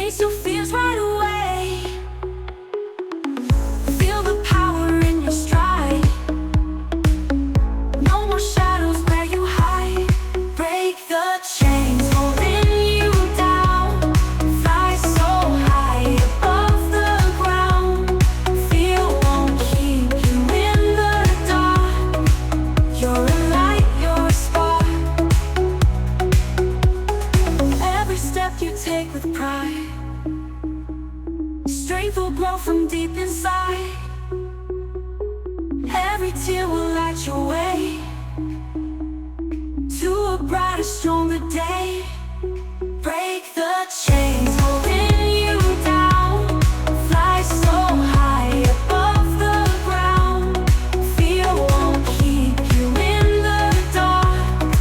Face your fears right away. Feel the power in your stride. No more shadows where you hide. Break the chains holding you down. Fly so high above the ground. Fear won't keep you in the dark. You're a light, you're a spark. Every step you take with pride. Strength will grow from deep inside. Every tear will light your way to a brighter, stronger day. Break the chains holding you down. Fly so high above the ground. Fear won't keep you in the dark.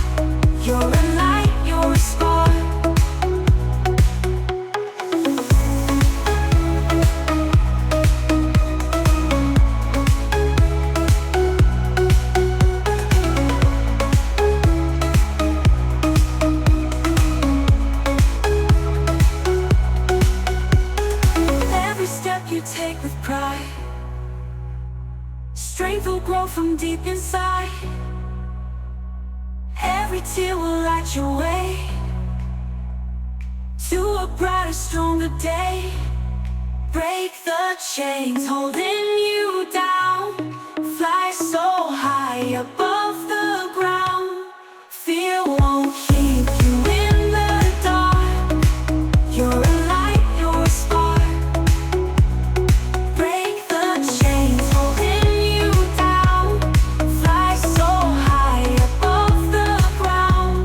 You're a light, you're a spark. Every step you take with pride. Strength will grow from deep inside. Every tear will light your way to a brighter, stronger day. Break the chains holding you down. Fly so high above the ground. Fear won't keep you in the dark. You're a light, you're a spark. Break the chains holding you down. Fly so high above the ground.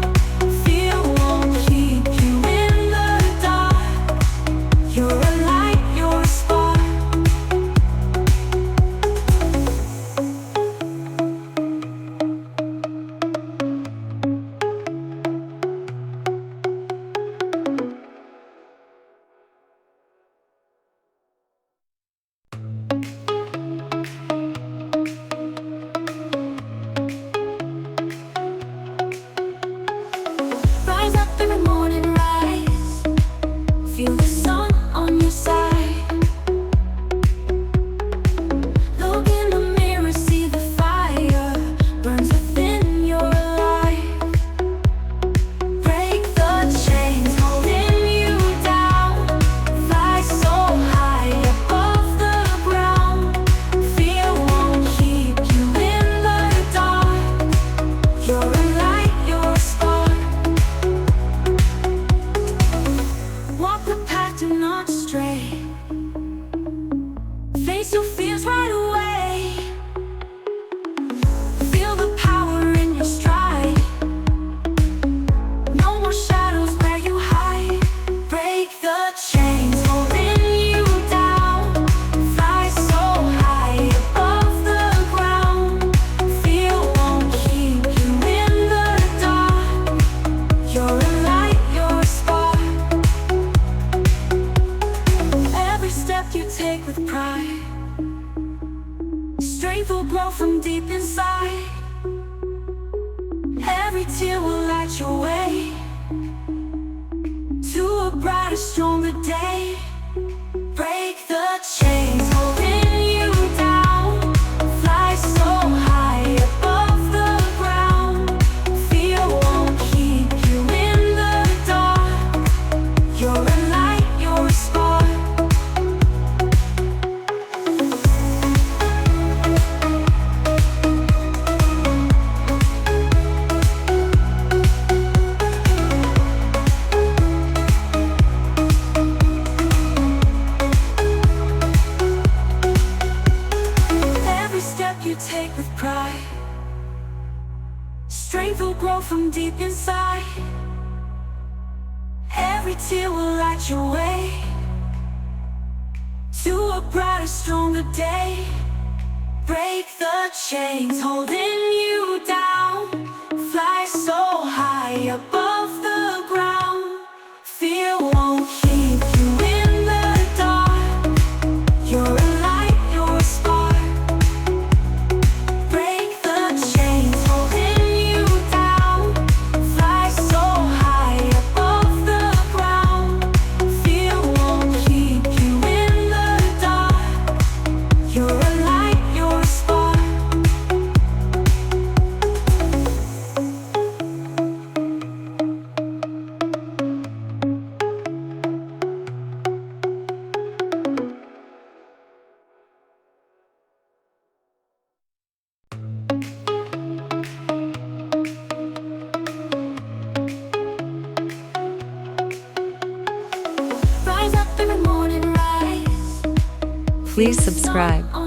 Fear won't keep you in the dark. You're a light, you're a spark. Rise up in the morning, rise. Feel the sun on your side. Look in the mirror, see the fire burns within your life. Break the chains holding you down. Fly so high above the ground. Fear won't keep you in the dark. You're a light, you're a spark. Walk the path, do not stray. Face your fears right away. Feel the power in your stride. No more shadows where you hide. Break the chains holding you down. Fly so high above the ground. Fear won't keep you in the dark. You're a light, you're a spark. Every step you take with pride. Strength will grow from deep inside. Every tear will light your way to a brighter, stronger day. Break the chains holding you down. Fly so high above the ground. Fear won't keep you in the dark. You're a light, you're a spark. Every step you take with pride. Strength will grow from deep inside. Every tear will light your way to a brighter, stronger day. Break the chains holding you down. Fly so high above the ground. Fear won't keep you in the dark. You're a light, you're a spark. Break the chains holding you down. Fly so high above the ground. Fear won't Please subscribe.